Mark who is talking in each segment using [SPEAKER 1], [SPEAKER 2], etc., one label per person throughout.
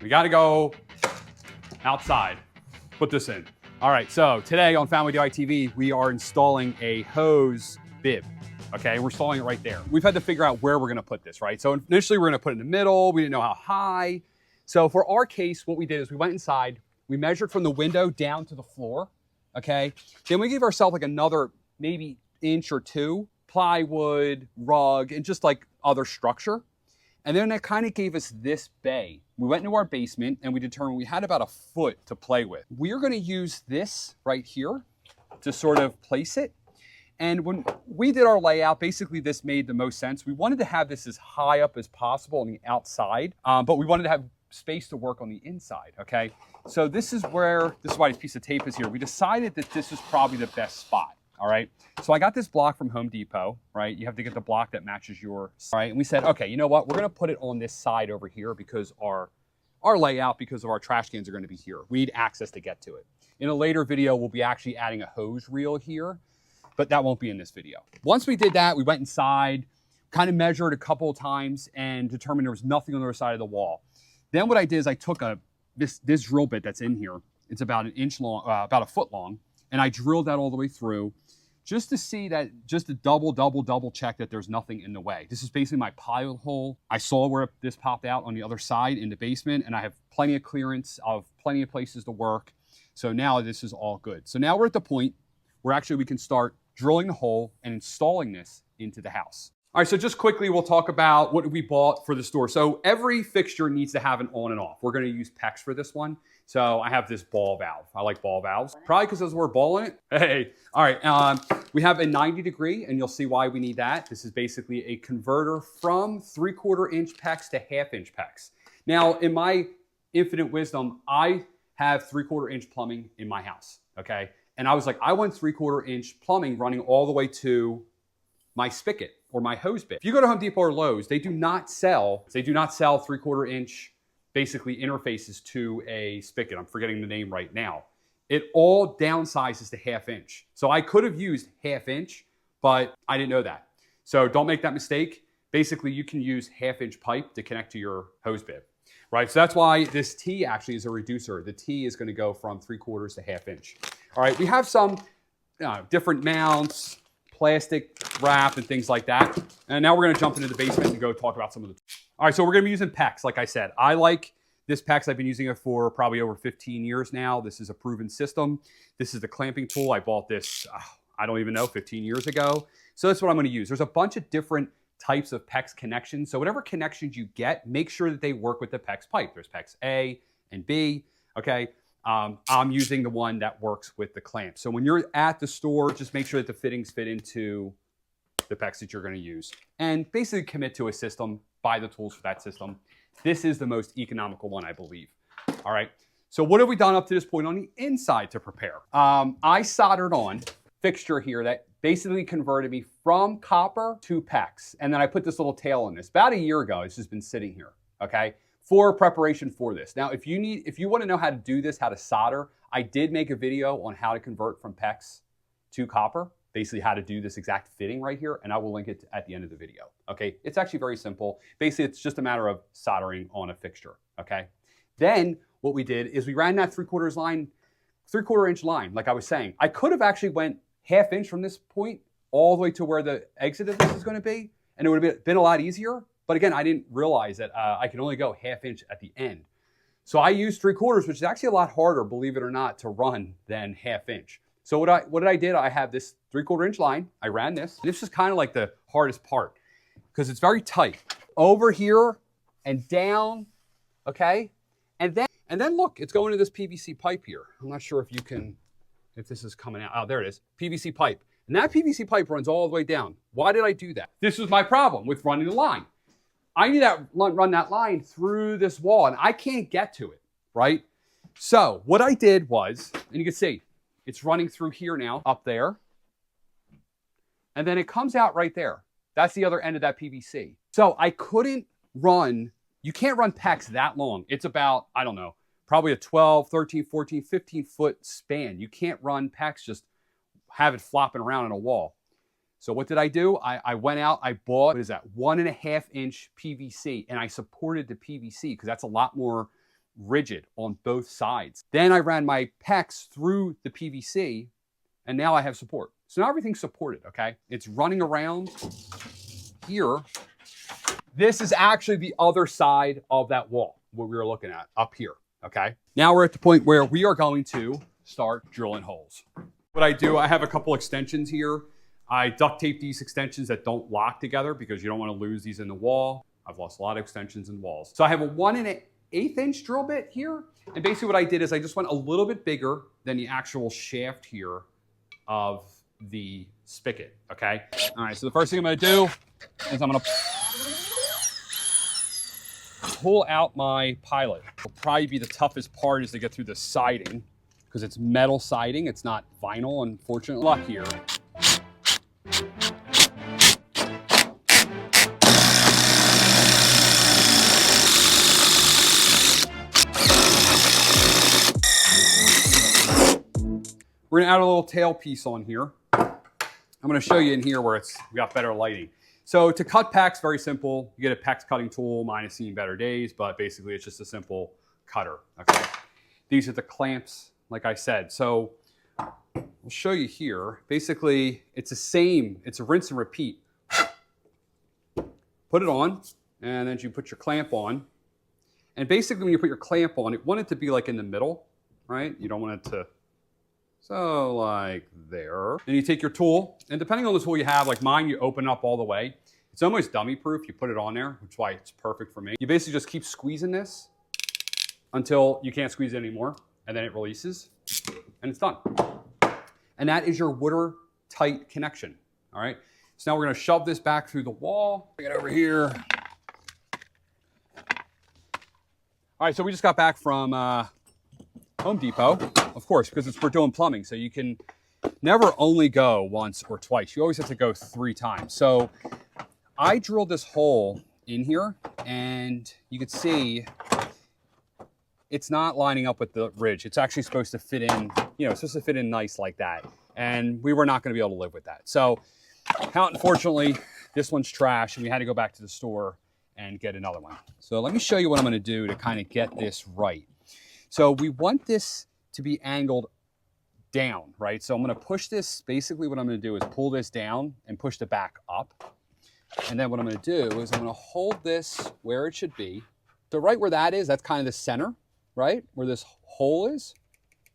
[SPEAKER 1] We got to go outside, put this in. All right, so today on Family DIY TV, we are installing a hose bib. Okay, we're installing it right there. We've had to figure out where we're gonna put this, right? So initially we're gonna put it in the middle. We didn't know how high. So for our case, what we did is we went inside, we measured from the window down to the floor, okay? Then we gave ourselves like another maybe inch or two, plywood, rug, and just like other structure. And then that kind of gave us this bay. We went into our basement and we determined we had about a foot to play with. We're gonna use this right here to sort of place it. And when we did our layout, basically this made the most sense. We wanted to have this as high up as possible on the outside, but we wanted to have space to work on the inside, okay? So this is why this piece of tape is here. We decided that this is probably the best spot, all right? So I got this block from Home Depot, right? You have to get the block that matches your, all right? And we said, okay, you know what? We're gonna put it on this side over here because our layout, because of our trash cans are gonna be here. We need access to get to it. In a later video, we'll be actually adding a hose reel here, but that won't be in this video. Once we did that, we went inside, kind of measured a couple of times and determined there was nothing on the other side of the wall. Then what I did is I took this drill bit that's in here. It's about an inch long, about a foot long, and I drilled that all the way through just to see that, just to double check that there's nothing in the way. This is basically my pilot hole. I saw where this popped out on the other side in the basement, and I have plenty of clearance of plenty of places to work. So now this is all good. So now we're at the point where actually we can start drilling the hole and installing this into the house. All right, so just quickly, we'll talk about what we bought for the store. So every fixture needs to have an on and off. We're gonna use PEX for this one. So I have this ball valve. I like ball valves, probably because there's the word ball in it. Hey, all right, we have a 90 degree, and you'll see why we need that. This is basically a converter from 3/4 inch PEX to 1/2 inch PEX. Now, in my infinite wisdom, I have 3/4 inch plumbing in my house, okay? And I was like, I want 3/4 inch plumbing running all the way to my spigot or my hose bit. If you go to Home Depot or Lowe's, they do not sell 3/4 inch basically interfaces to a spigot. I'm forgetting the name right now. It all downsizes to 1/2 inch. So I could have used 1/2 inch, but I didn't know that. So don't make that mistake. Basically, you can use 1/2 inch pipe to connect to your hose bib, right? So that's why this T actually is a reducer. The T is gonna go from 3/4 to 1/2 inch. All right, we have some different mounts, plastic wrap and things like that. And now we're gonna jump into the basement and go talk about some of the. All right, so we're gonna be using PEX, like I said. I like this PEX. I've been using it for probably over 15 years now. This is a proven system. This is the clamping tool. I bought this, I don't even know, 15 years ago. So that's what I'm gonna use. There's a bunch of different types of PEX connections. So whatever connections you get, make sure that they work with the PEX pipe. There's PEX A and B, okay? I'm using the one that works with the clamp. So when you're at the store, just make sure that the fittings fit into the PEX that you're gonna use. And basically commit to a system, buy the tools for that system. This is the most economical one, I believe. All right, so what have we done up to this point on the inside to prepare? I soldered on fixture here that basically converted me from copper to PEX. And then I put this little tail on this. About a year ago, it's just been sitting here, okay? For preparation for this. Now, if you want to know how to do this, how to solder, I did make a video on how to convert from PEX to copper, basically how to do this exact fitting right here, and I will link it at the end of the video, okay? It's actually very simple. Basically, it's just a matter of soldering on a fixture, okay? Then what we did is we ran that 3/4 inch line, like I was saying. I could have actually went 1/2 inch from this point all the way to where the exit of this is gonna be, and it would have been a lot easier. But again, I didn't realize that I could only go 1/2 inch at the end. So I used 3/4, which is actually a lot harder, believe it or not, to run than 1/2 inch. So what I did, I have this 3/4 inch line. I ran this. This is kind of like the hardest part because it's very tight. Over here and down, okay? And then look, it's going to this PVC pipe here. I'm not sure if this is coming out. Oh, there it is, PVC pipe. And that PVC pipe runs all the way down. Why did I do that? This was my problem with running the line. I need to run that line through this wall and I can't get to it, right? So what I did was, and you can see, it's running through here now, up there. And then it comes out right there. That's the other end of that PVC. So I couldn't run, you can't run PEX that long. It's about, I don't know, probably a 12, 13, 14, 15 foot span. You can't run PEX, just have it flopping around on a wall. So what did I do? I went out, I bought, what is that, 1.5 inch PVC, and I supported the PVC because that's a lot more rigid on both sides. Then I ran my PEX through the PVC, and now I have support. So now everything's supported, okay? It's running around here. This is actually the other side of that wall, what we were looking at up here, okay? Now we're at the point where we are going to start drilling holes. What I do, I have a couple extensions here. I duct tape these extensions that don't lock together because you don't want to lose these in the wall. I've lost a lot of extensions in walls. So I have a 1 1/8 inch drill bit here. And basically what I did is I just went a little bit bigger than the actual shaft here of the spigot, okay? All right, so the first thing I'm gonna do is I'm gonna pull out my pilot. It'll probably be the toughest part is to get through the siding because it's metal siding. It's not vinyl, unfortunately. Luck here. We're gonna add a little tail piece on here. I'm gonna show you in here where we got better lighting. So to cut PEX, very simple. You get a PEX cutting tool, mine has seen better days, but basically it's just a simple cutter, okay? These are the clamps, like I said. So I'll show you here. Basically, it's the same, it's a rinse and repeat. Put it on, and then you put your clamp on. And basically when you put your clamp on, you want it to be like in the middle, right? You don't want it to, so like there. Then you take your tool, and depending on the tool you have, like mine, you open up all the way. It's almost dummy proof. You put it on there, which is why it's perfect for me. You basically just keep squeezing this until you can't squeeze it anymore, and then it releases, and it's done. And that is your watertight connection, all right? So now we're gonna shove this back through the wall. Bring it over here. All right, so we just got back from Home Depot, of course, because we're doing plumbing. So you can never only go once or twice. You always have to go 3 times. So I drilled this hole in here, and you can see it's not lining up with the ridge. It's actually supposed to fit in, you know, it's supposed to fit in nice like that. And we were not gonna be able to live with that. So unfortunately, this one's trash, and we had to go back to the store and get another one. So let me show you what I'm gonna do to kind of get this right. So we want this to be angled down, right? So I'm gonna push this, basically what I'm gonna do is pull this down and push the back up. And then what I'm gonna do is I'm gonna hold this where it should be. So right where that is, that's kind of the center, right? Where this hole is.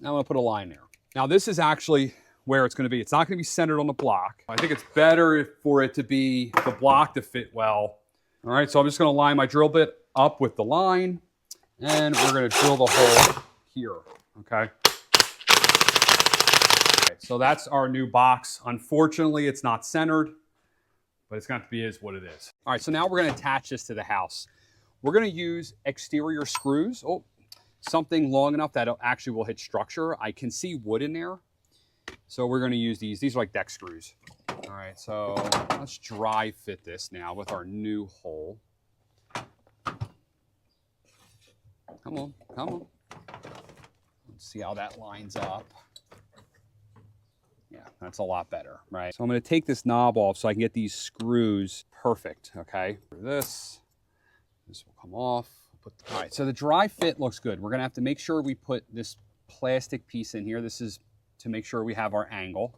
[SPEAKER 1] Now I'm gonna put a line there. Now this is actually where it's gonna be. It's not gonna be centered on the block. I think it's better for it to be the block to fit well. All right, so I'm just gonna line my drill bit up with the line, and we're gonna drill the hole here, okay? So that's our new box. Unfortunately, it's not centered, but it's going to be is what it is. All right, so now we're going to attach this to the house. We're going to use exterior screws. Oh, something long enough that it actually will hit structure. I can see wood in there. So we're going to use these. These are like deck screws. All right, so let's dry fit this now with our new hole. Come on, come on. Let's see how that lines up. Yeah, that's a lot better, right? So I'm gonna take this knob off so I can get these screws perfect, okay? This will come off. All right, so the dry fit looks good. We're gonna have to make sure we put this plastic piece in here. This is to make sure we have our angle.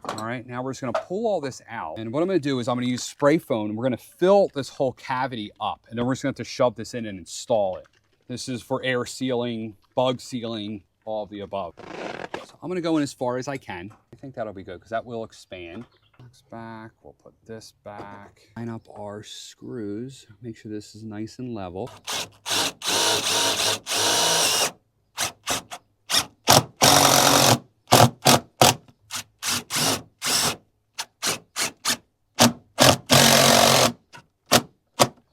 [SPEAKER 1] All right, now we're just gonna pull all this out. And what I'm gonna do is I'm gonna use spray foam. We're gonna fill this whole cavity up, and then we're just gonna have to shove this in and install it. This is for air sealing, bug sealing, all of the above. So I'm gonna go in as far as I can. I think that'll be good because that will expand. This back, we'll put this back. Line up our screws. Make sure this is nice and level.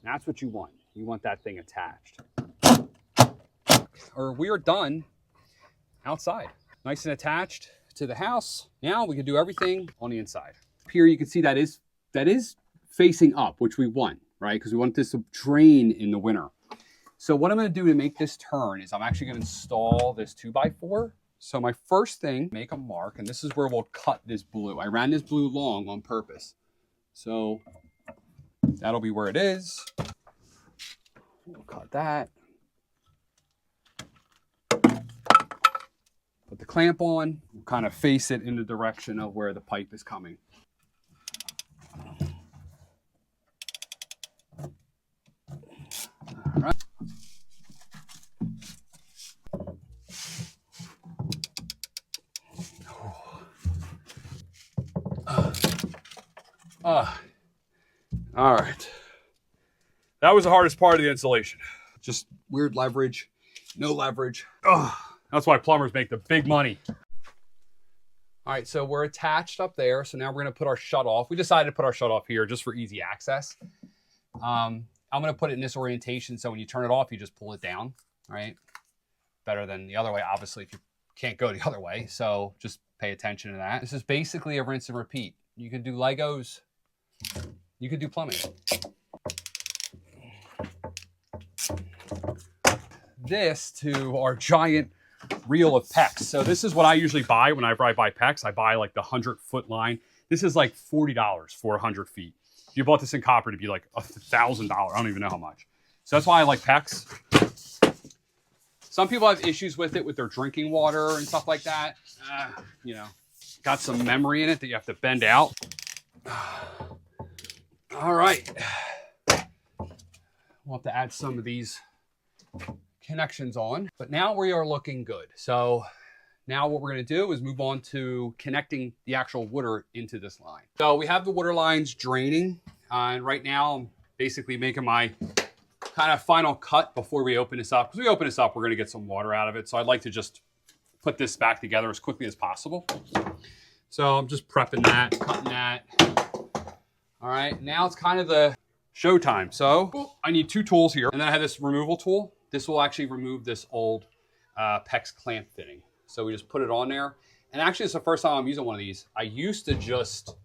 [SPEAKER 1] That's what you want. You want that thing attached. Or we are done outside. Nice and attached to the house. Now we can do everything on the inside. Here you can see that is facing up, which we want, right? Because we want this to drain in the winter. So what I'm gonna do to make this turn is I'm actually gonna install this 2x4. So my first thing, make a mark, and this is where we'll cut this blue. I ran this blue long on purpose. So that'll be where it is. We'll cut that. Put the clamp on, we'll kind of face it in the direction of where the pipe is coming. All right. All right. That was the hardest part of the installation. Just weird leverage, no leverage. That's why plumbers make the big money. All right, so we're attached up there. So now we're gonna put our shutoff. We decided to put our shutoff here just for easy access. I'm gonna put it in this orientation, so when you turn it off, you just pull it down, right? Better than the other way, obviously, if you can't go the other way. So just pay attention to that. This is basically a rinse and repeat. You can do Legos, you could do plumbing. This to our giant reel of PEX. So this is what I usually buy whenever I buy PEX. I buy like the 100-foot line. This is like $40 for 100 feet. If you bought this in copper, it'd be like $1,000. I don't even know how much. So that's why I like PEX. Some people have issues with it with their drinking water and stuff like that. You know, got some memory in it that you have to bend out. All right. We'll have to add some of these connections on, but now we are looking good. So now what we're going to do is move on to connecting the actual water into this line. So we have the water lines draining, and right now I'm basically making my kind of final cut before we open this up. Because we open this up, we're going to get some water out of it. So I'd like to just put this back together as quickly as possible. So I'm just prepping that, cutting that. All right, now it's kind of the show time. So I need two tools here, and then I have this removal tool. This will actually remove this old PEX clamp fitting. So we just put it on there. And actually, it's the first time I'm using one of these. I used to just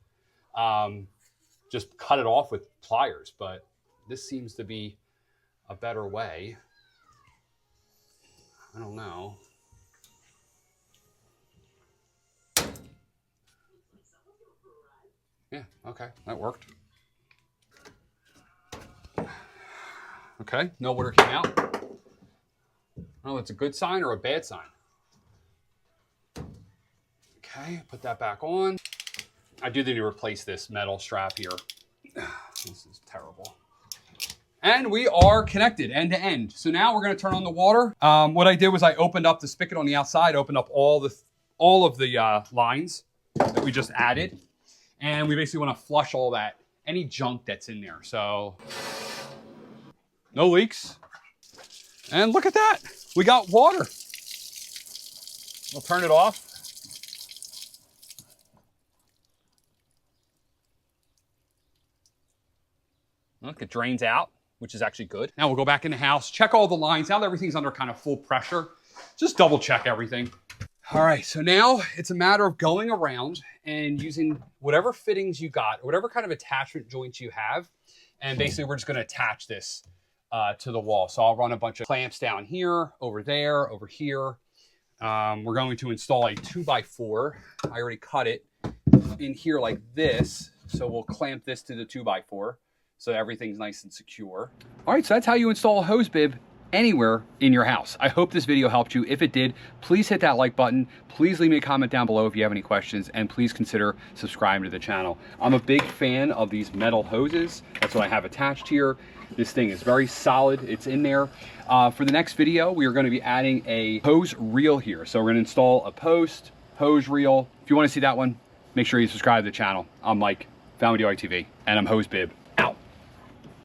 [SPEAKER 1] cut it off with pliers, but this seems to be a better way. I don't know. Yeah, okay, that worked. Okay, no water came out. I don't know if it's a good sign or a bad sign. Okay, put that back on. I do need to replace this metal strap here. This is terrible. And we are connected end to end. So now we're gonna turn on the water. What I did was I opened up the spigot on the outside, opened up all of the lines that we just added. And we basically wanna flush all that, any junk that's in there. So, no leaks. And look at that, we got water. We'll turn it off. Look, it drains out, which is actually good. Now we'll go back in the house, check all the lines. Now that everything's under kind of full pressure, just double check everything. All right, so now it's a matter of going around and using whatever fittings you got, whatever kind of attachment joints you have. And basically we're just gonna attach this to the wall. So I'll run a bunch of clamps down here, over there, over here. We're going to install a 2x4. I already cut it in here like this. So we'll clamp this to the 2x4 so everything's nice and secure. All right, so that's how you install a hose bib anywhere in your house. I hope this video helped you. If it did, please hit that like button. Please leave me a comment down below if you have any questions, and please consider subscribing to the channel. I'm a big fan of these metal hoses. That's what I have attached here. This thing is very solid. It's in there. For the next video, we are going to be adding a hose reel here. So we're going to install a post, hose reel. If you want to see that one, make sure you subscribe to the channel. I'm Mike, Family DIY TV, and I'm Hose Bib.